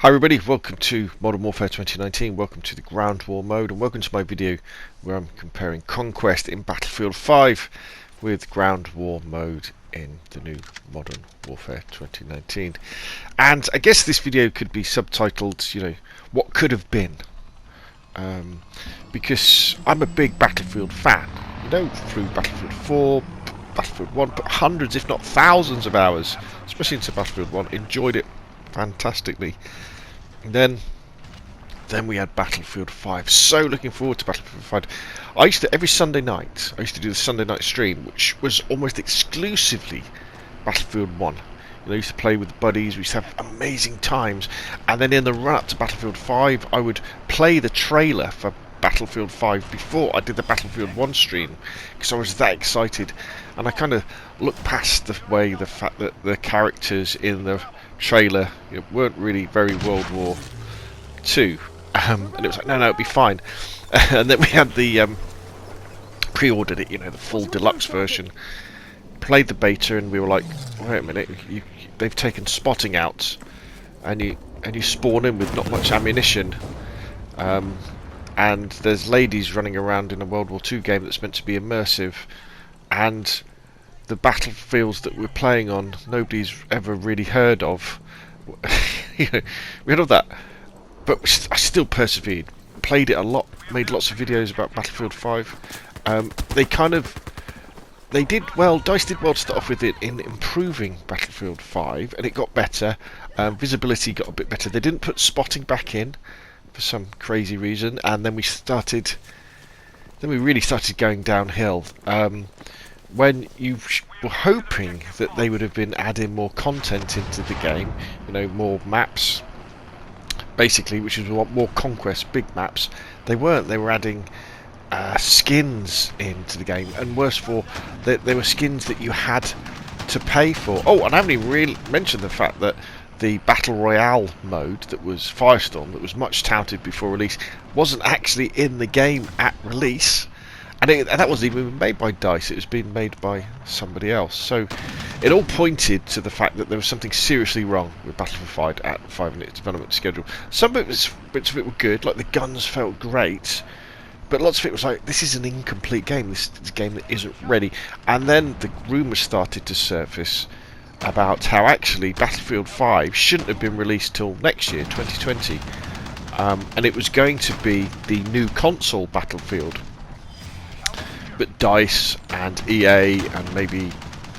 Hi everybody, welcome to Modern Warfare 2019, welcome to the Ground War mode, and welcome to my video where I'm comparing Conquest in Battlefield 5 with Ground War mode in the new Modern Warfare 2019. And I guess this video could be subtitled, what could have been. Because I'm a big Battlefield fan, through Battlefield 4, Battlefield 1, but hundreds if not thousands of hours, especially into Battlefield 1, enjoyed it fantastically. And then we had Battlefield 5. So looking forward to Battlefield 5. I used to, every Sunday night, I used to do the Sunday night stream, which was almost exclusively Battlefield 1. I used to play with buddies, we used to have amazing times, and then in the run up to Battlefield 5, I would play the trailer for Battlefield 5 before I did the Battlefield 1 stream, because I was that excited. And I kind of looked past the fact that the characters in the trailer weren't really very World War II, and it was like, no, it'll be fine. And then we had the pre-ordered it, the full deluxe version, played the beta, and we were like, wait a minute, they've taken spotting out, and you spawn in with not much ammunition, and there's ladies running around in a World War II game that's meant to be immersive, and the battlefields that we're playing on nobody's ever really heard of. We had all that, but I still persevered, played it a lot, made lots of videos about Battlefield 5. They did well, DICE did well to start off with it in improving Battlefield 5, and it got better. Visibility got a bit better. They didn't put spotting back in for some crazy reason, and then we really started going downhill. When you were hoping that they would have been adding more content into the game, more maps, basically, which is more Conquest, big maps, they weren't. They were adding skins into the game, and worse for, they were skins that you had to pay for. Oh, and I haven't even really mentioned the fact that the Battle Royale mode that was Firestorm, that was much touted before release, wasn't actually in the game at release. And that wasn't even made by DICE, it was being made by somebody else. So it all pointed to the fact that there was something seriously wrong with Battlefield 5 in its development schedule. Some bits of it were good, like the guns felt great, but lots of it was like, this is an incomplete game, this is a game that isn't ready. And then the rumours started to surface about how actually Battlefield 5 shouldn't have been released till next year, 2020. And it was going to be the new console Battlefield. But DICE and EA and maybe,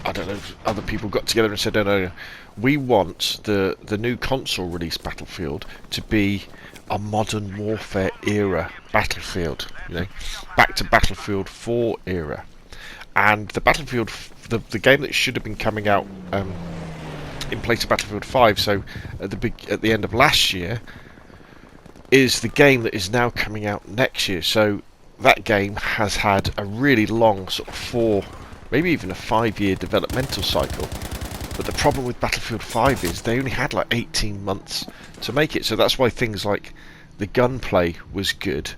I don't know, other people got together and said, no, we want the new console release Battlefield to be a Modern Warfare era Battlefield, back to Battlefield 4 era. And the Battlefield, the game that should have been coming out in place of Battlefield 5, so at the end of last year, is the game that is now coming out next year. So that game has had a really long sort of 4, maybe even a 5-year developmental cycle. But the problem with Battlefield 5 is they only had like 18 months to make it. So that's why things like the gunplay was good,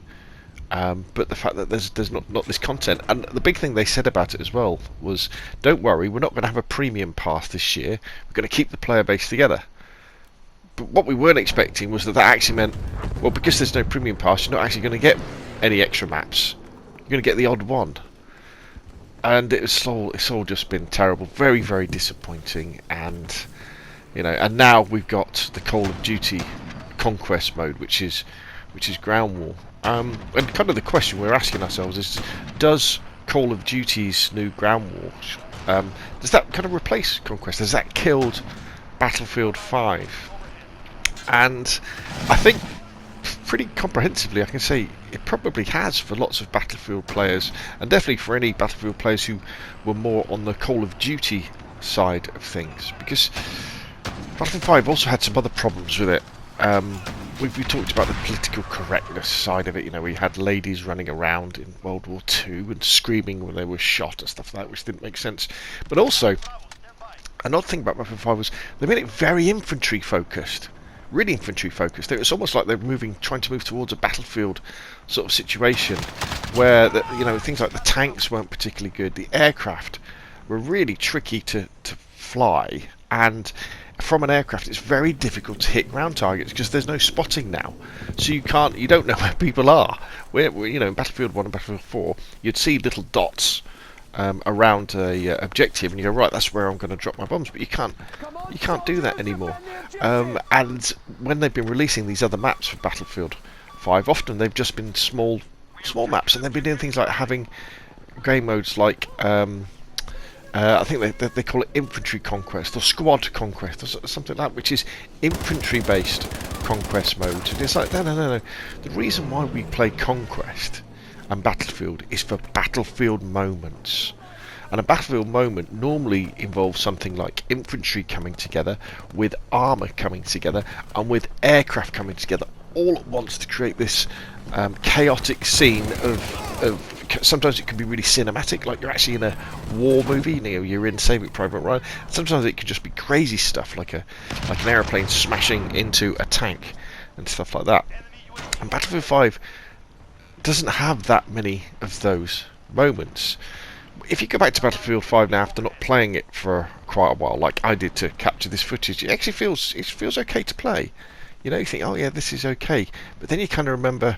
but the fact that there's not this content. And the big thing they said about it as well was, don't worry, we're not going to have a premium pass this year. We're going to keep the player base together. But what we weren't expecting was that actually meant, well, because there's no premium pass, you're not actually going to get any extra maps. You're going to get the odd one. And it's all just been terrible, very, very disappointing. And and now we've got the Call of Duty Conquest mode, which is Ground War. And kind of the question we're asking ourselves is, does Call of Duty's new Ground War, does that kind of replace Conquest? Has that killed Battlefield 5? And I think pretty comprehensively I can say it probably has, for lots of Battlefield players, and definitely for any Battlefield players who were more on the Call of Duty side of things, because Battlefield 5 also had some other problems with it. We talked about the political correctness side of it. We had ladies running around in World War II and screaming when they were shot and stuff like that, which didn't make sense. But also, an odd thing about Battlefield 5 was they made it very infantry focused. Really infantry focused. It was almost like they're trying to move towards a Battlefield sort of situation, where things like the tanks weren't particularly good. The aircraft were really tricky to fly, and from an aircraft, it's very difficult to hit ground targets because there's no spotting now, so you don't know where people are. You know, in Battlefield 1 and Battlefield 4, you'd see little dots around a objective, and you go, right, that's where I'm going to drop my bombs. But you can't do that anymore. And when they've been releasing these other maps for Battlefield 5, often they've just been small maps, and they've been doing things like having game modes like I think they call it infantry conquest or squad conquest or something like that, which is infantry based conquest mode. And it's like, no. The reason why we play Conquest and Battlefield is for battlefield moments. And a battlefield moment normally involves something like infantry coming together with armour coming together and with aircraft coming together all at once to create this chaotic scene of sometimes it can be really cinematic, like you're actually in a war movie, you know, you're in Saving Private Ryan. Sometimes it can just be crazy stuff, like an aeroplane smashing into a tank and stuff like that. And Battlefield 5 doesn't have that many of those moments. If you go back to Battlefield 5 now after not playing it for quite a while, like I did to capture this footage, it actually feels okay to play. You know, you think, oh yeah, this is okay, but then you kind of remember,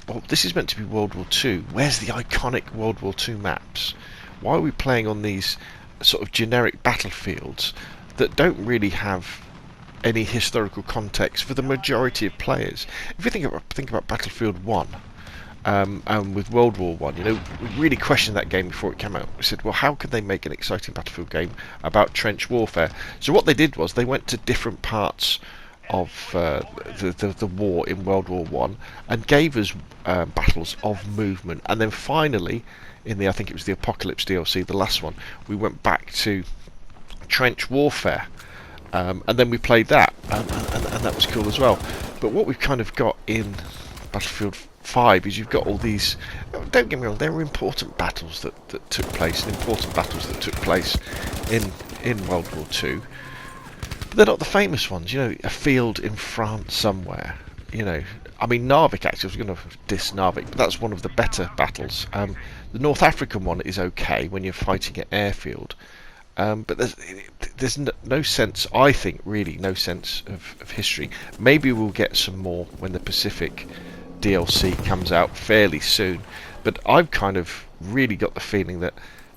well, this is meant to be World War II. Where's the iconic World War II maps? Why are we playing on these sort of generic battlefields that don't really have any historical context for the majority of players? If you think about Battlefield 1 and with World War 1, you know, we really questioned that game before it came out. We said, well, how could they make an exciting battlefield game about trench warfare? So what they did was they went to different parts of the war in World War 1 and gave us battles of movement, and then finally in I think it was the Apocalypse DLC, the last one, we went back to trench warfare, and then we played that, and that was cool as well. But what we've kind of got in Battlefield 5 is you've got all these, don't get me wrong, there were important battles that took place, and important battles that took place in World War 2. They're not the famous ones, you know, a field in France somewhere, you know. I mean, Narvik, actually, I was going to diss Narvik, but that's one of the better battles. The North African one is okay when you're fighting at airfield, but there's no sense, I think, really, no sense of history. Maybe we'll get some more when the Pacific DLC comes out fairly soon, but I've kind of really got the feeling that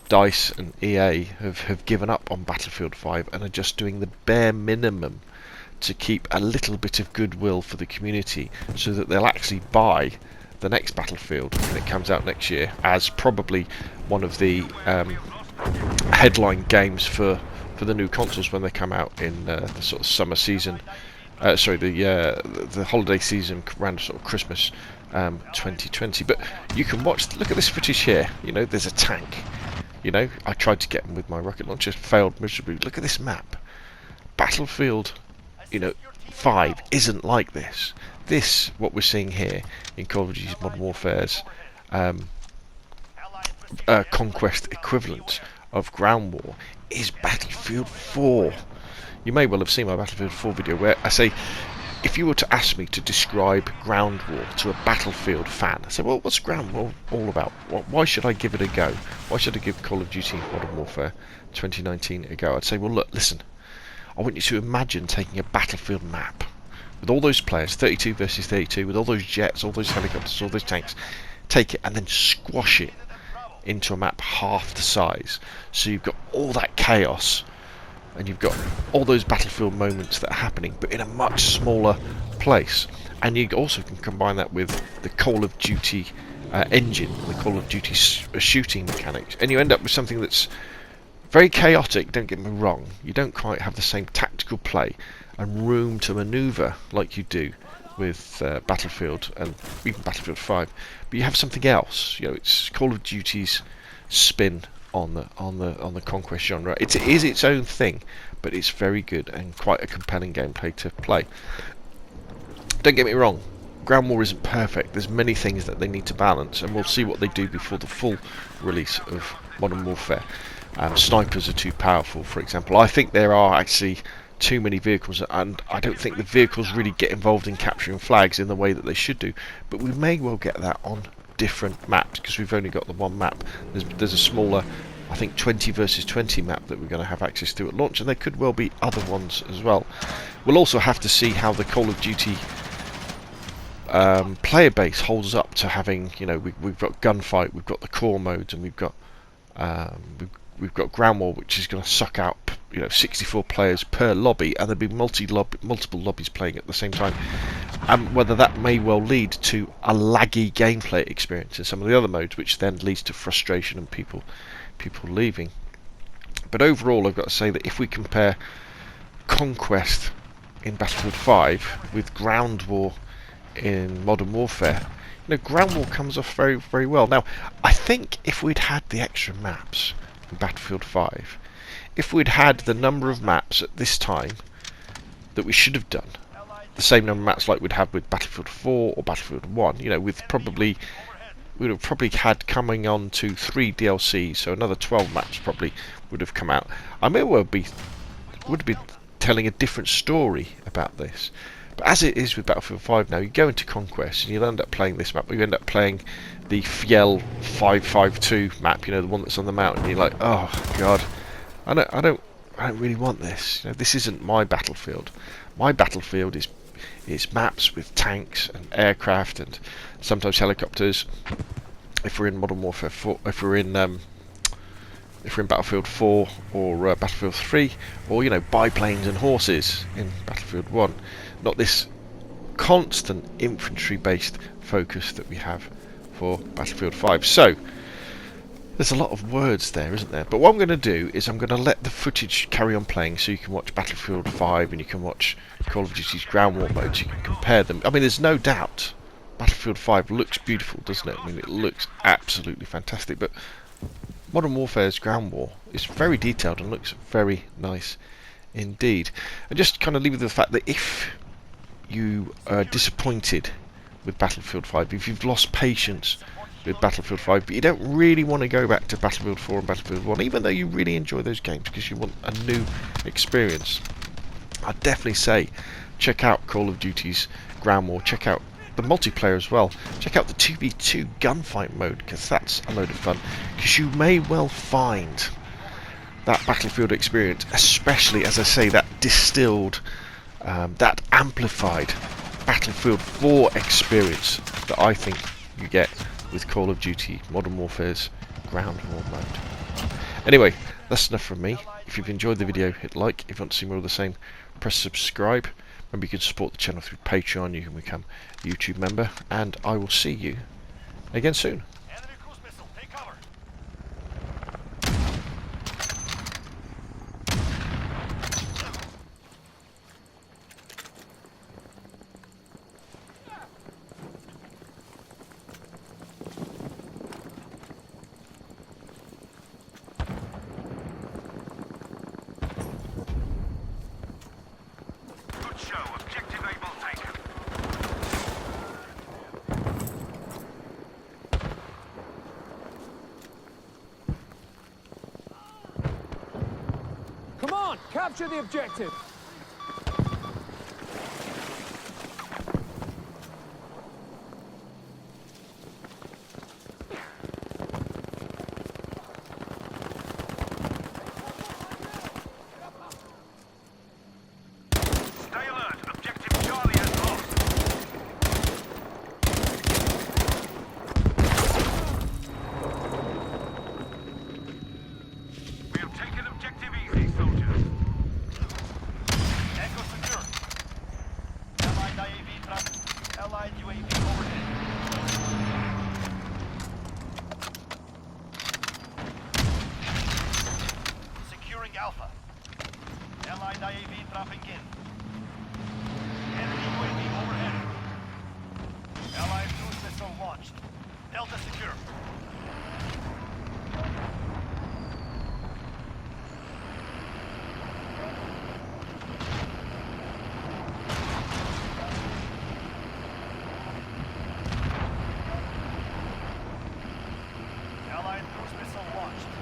DICE and EA have given up on Battlefield 5 and are just doing the bare minimum to keep a little bit of goodwill for the community, so that they'll actually buy the next Battlefield when it comes out next year as probably one of the headline games for the new consoles when they come out in the sort of summer season. The holiday season around sort of Christmas 2020. But you can look at this footage here. You know, there's a tank. You know, I tried to get them with my rocket launcher, failed miserably. Look at this map. Battlefield, you know, 5 isn't like this. This, what we're seeing here in Call of Duty Modern Warfare's Conquest equivalent of ground war, is Battlefield 4. You may well have seen my Battlefield 4 video where I say, if you were to ask me to describe ground war to a Battlefield fan, I say, well, what's ground war all about? Why should I give it a go? Why should I give Call of Duty Modern Warfare 2019 a go? I'd say, well, look, listen, I want you to imagine taking a battlefield map with all those players, 32 versus 32, with all those jets, all those helicopters, all those tanks, take it and then squash it into a map half the size. So you've got all that chaos, and you've got all those battlefield moments that are happening, but in a much smaller place. And you also can combine that with the Call of Duty engine, the Call of Duty shooting mechanics, and you end up with something that's very chaotic, don't get me wrong. You don't quite have the same tactical play and room to manoeuvre like you do with Battlefield and even Battlefield 5, but you have something else. You know, it's Call of Duty's spin on the Conquest genre. It is its own thing, but it's very good and quite a compelling gameplay to play. Don't get me wrong, ground war isn't perfect. There's many things that they need to balance, and we'll see what they do before the full release of Modern Warfare. Snipers are too powerful, for example. I think there are actually too many vehicles, and I don't think the vehicles really get involved in capturing flags in the way that they should do, but we may well get that on different maps, because we've only got the one map. There's a smaller I think 20 versus 20 map that we're going to have access to at launch, and there could well be other ones as well. We'll also have to see how the Call of Duty player base holds up to having, you know, we've got gunfight, we've got the core modes, and we've got ground war, which is going to suck out, you know, 64 players per lobby, and there'll be multiple lobbies playing at the same time. Whether that may well lead to a laggy gameplay experience in some of the other modes, which then leads to frustration and people leaving. But overall, I've got to say that if we compare Conquest in Battlefield 5 with ground war in Modern Warfare, you know, ground war comes off very, very well. Now, I think if we'd had the extra maps in Battlefield 5, if we'd had the number of maps at this time that we should have done, the same number of maps like we'd have with Battlefield 4 or Battlefield 1, you know, with probably, we would have probably had coming on to 3 DLCs, so another 12 maps probably would have come out. I may well would be telling a different story about this. But as it is with Battlefield 5 now, you go into Conquest and you'll end up playing this map, or you end up playing the Fiel 552 map, you know, the one that's on the mountain, and you're like, oh god, I don't really want this. You know, this isn't my Battlefield. My Battlefield is maps with tanks and aircraft and sometimes helicopters. If we're in Modern Warfare 4, if we're in Battlefield 4 or Battlefield 3, or, you know, biplanes and horses in Battlefield 1. Not this constant infantry-based focus that we have for Battlefield 5. So, there's a lot of words there, isn't there? But what I'm going to do is I'm going to let the footage carry on playing so you can watch Battlefield 5 and you can watch Call of Duty's ground war modes. You can compare them. I mean, there's no doubt Battlefield 5 looks beautiful, doesn't it? I mean, it looks absolutely fantastic. But Modern Warfare's ground war is very detailed and looks very nice indeed. And just kind of leave with the fact that if you are disappointed with Battlefield 5, if you've lost patience with Battlefield 5, but you don't really want to go back to Battlefield 4 and Battlefield 1, even though you really enjoy those games because you want a new experience, I'd definitely say check out Call of Duty's ground war, check out the multiplayer as well, check out the 2v2 gunfight mode, because that's a load of fun, because you may well find that Battlefield experience, especially, as I say, that distilled, that amplified Battlefield 4 experience that I think you get with Call of Duty Modern Warfare's ground war mode. Anyway, that's enough from me. If you've enjoyed the video, hit like. If you want to see more of the same, press subscribe. Remember, you can support the channel through Patreon, you can become a YouTube member, and I will see you again soon. Come on, capture the objective! Stay alert. Objective Charlie is lost. We have taken objective easy, soldiers. Echo secure. Allied UAV traffic. Allied UAV overhead. Securing Alpha. Allied UAV dropping in. Enemy UAV overhead. Allied cruise missile launched. Delta secure. Allied cruise missile launched.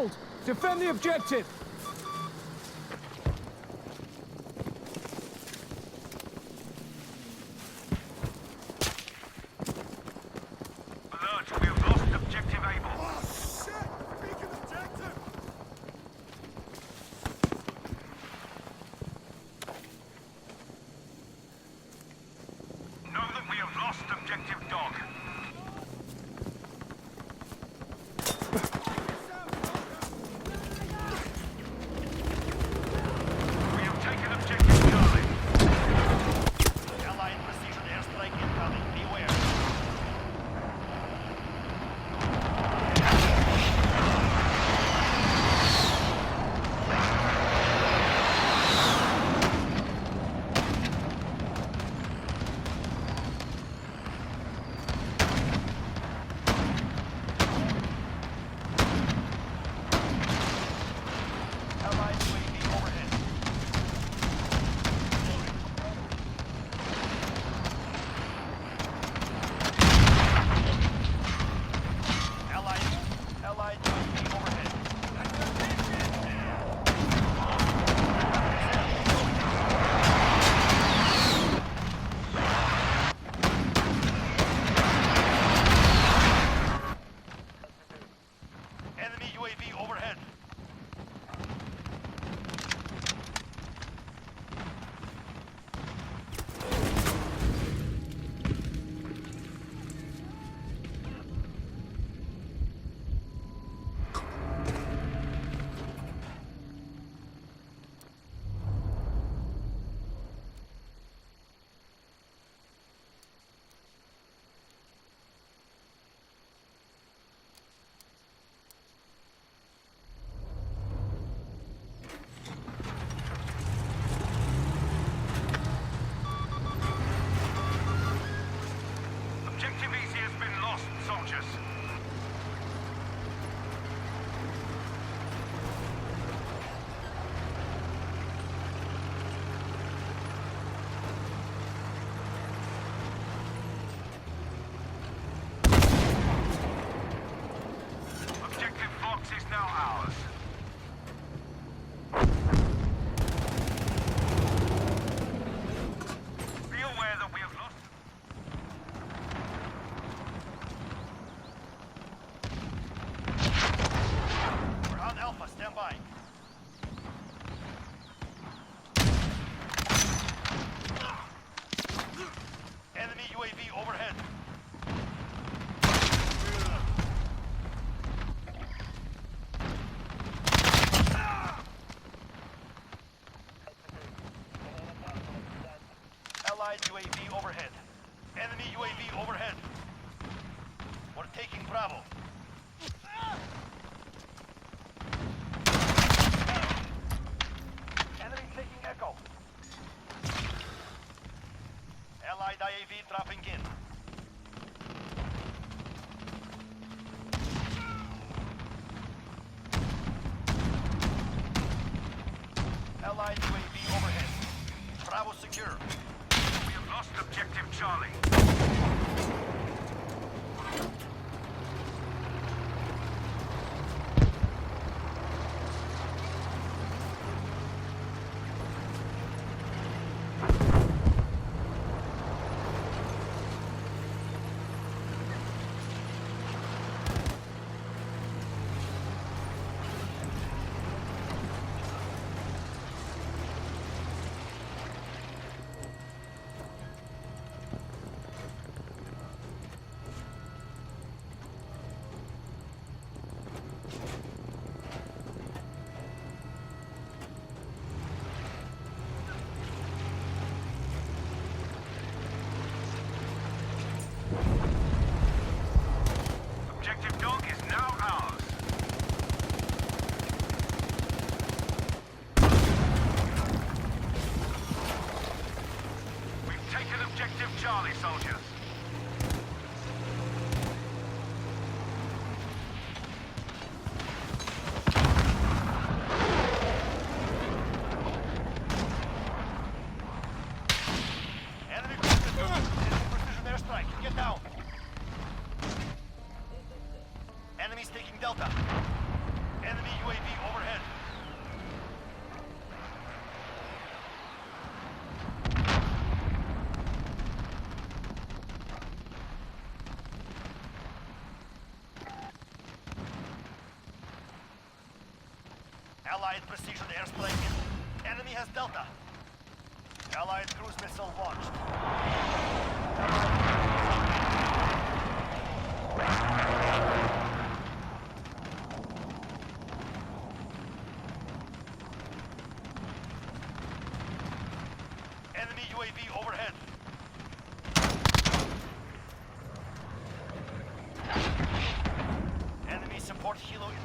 Hold! Defend the objective! Alert, we have lost objective Able. Oh, shit! Beacon objective! Know that we have lost objective Dog. We have taken objective Charlie. Allied precision airstrike incoming. Beware. Allied UAV overhead. Allied UAV overhead. Enemy UAV overhead. Objective easy has been lost, soldiers. Objective Fox is now ours. Be aware that we have lost. We're on Alpha, stand by. Enemy UAV overhead. Allied UAV overhead. Enemy UAV overhead. We're taking Bravo. Enemy taking Echo. Allied IAV dropping in. Allied UAV overhead. Bravo secure. We have lost objective Charlie. Objective Dog is now ours. We've taken objective Charlie, soldiers. Enemy precision airstrike. Get down. Enemies taking Delta. Enemy UAV overhead. Allied precision airstrike. Enemy has Delta. Allied cruise missile launched. Enemy UAV overhead. Enemy support helo in.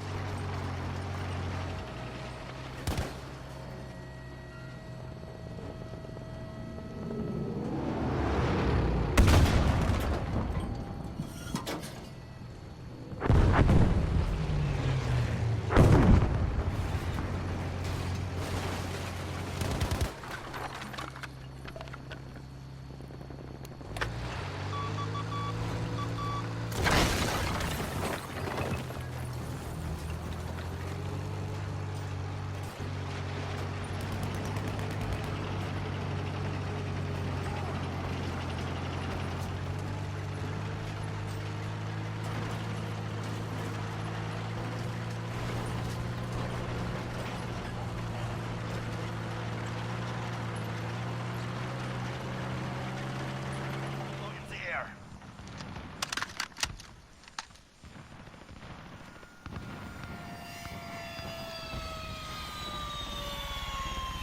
In the air.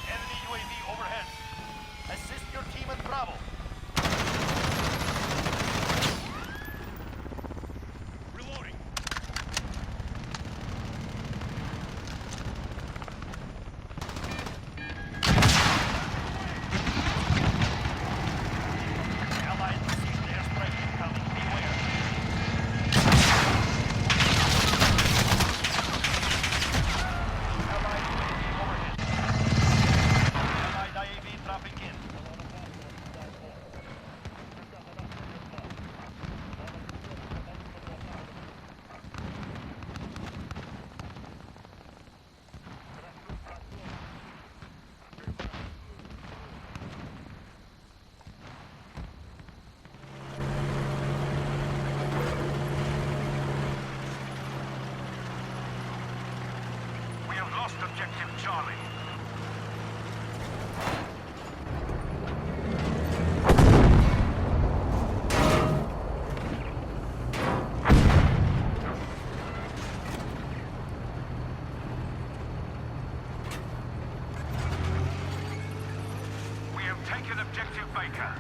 Enemy UAV overhead. Assist your team at Bravo. Reloading. Allied precision airstrike incoming. Beware. Allied UAV overhead. Allied IAV dropping in. We have lost objective Charlie. We have taken objective Baker.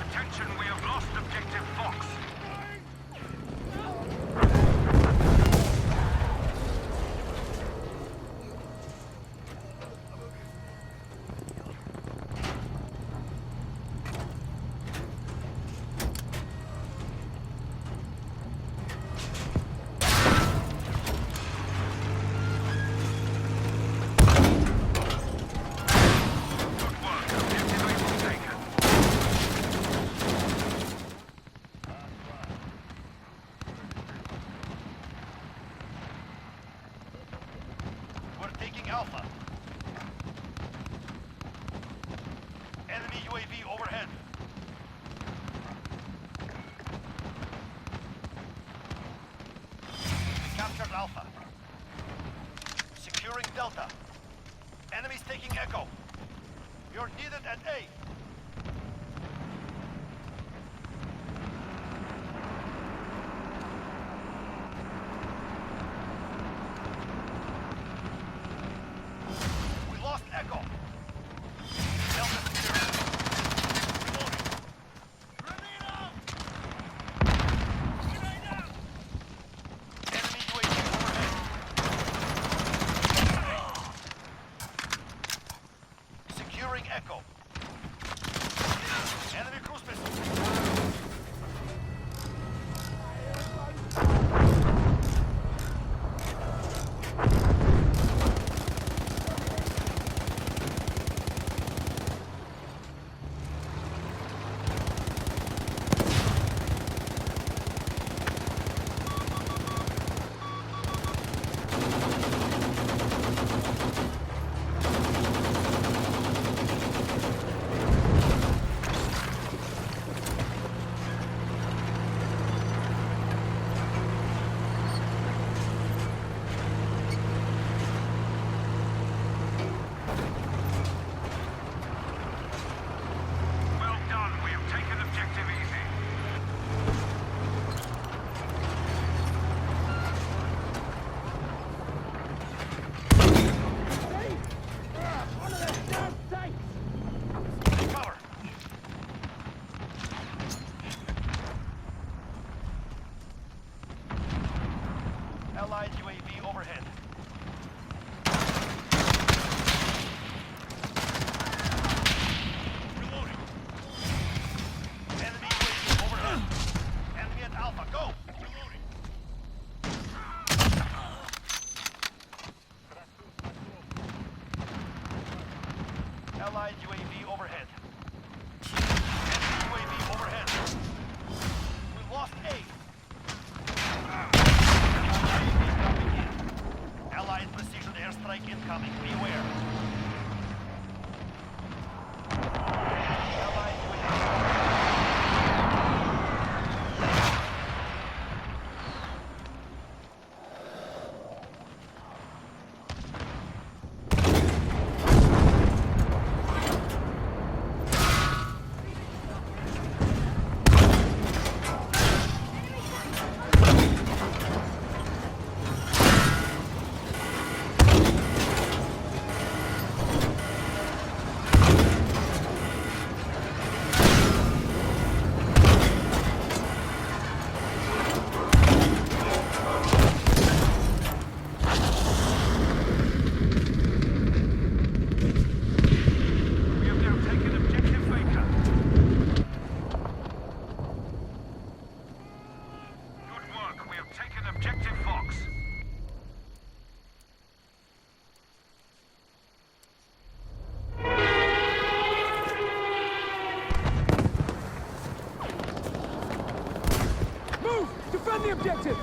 Attention, we have lost objective Fox. Good work. Objective Able taken. We're taking Alpha. Enemy UAV overhead. We captured Alpha. Securing Delta. Enemies taking Echo. You're needed at A. We lost Echo. Delta secure. Reloading. Grenade out! Grenade out! Enemy UAV overhead. Securing Echo. Allied UAV overhead. Reloading. Enemy UAV overhead. Enemy at Alpha, go! Reloading. Allied UAV overhead. Enemy UAV overhead. We lost A. Allied precision airstrike incoming. Beware. Allied UAV. We have now taken objective Baker. Good work. We have taken objective Fox. Move! Defend the objective!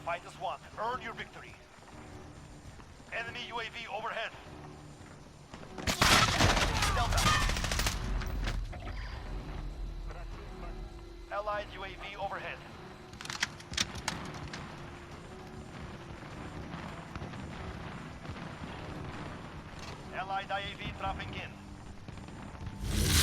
Fight as one. Earn your victory. Enemy UAV overhead. Delta. Allied UAV overhead. Allied IAV dropping in.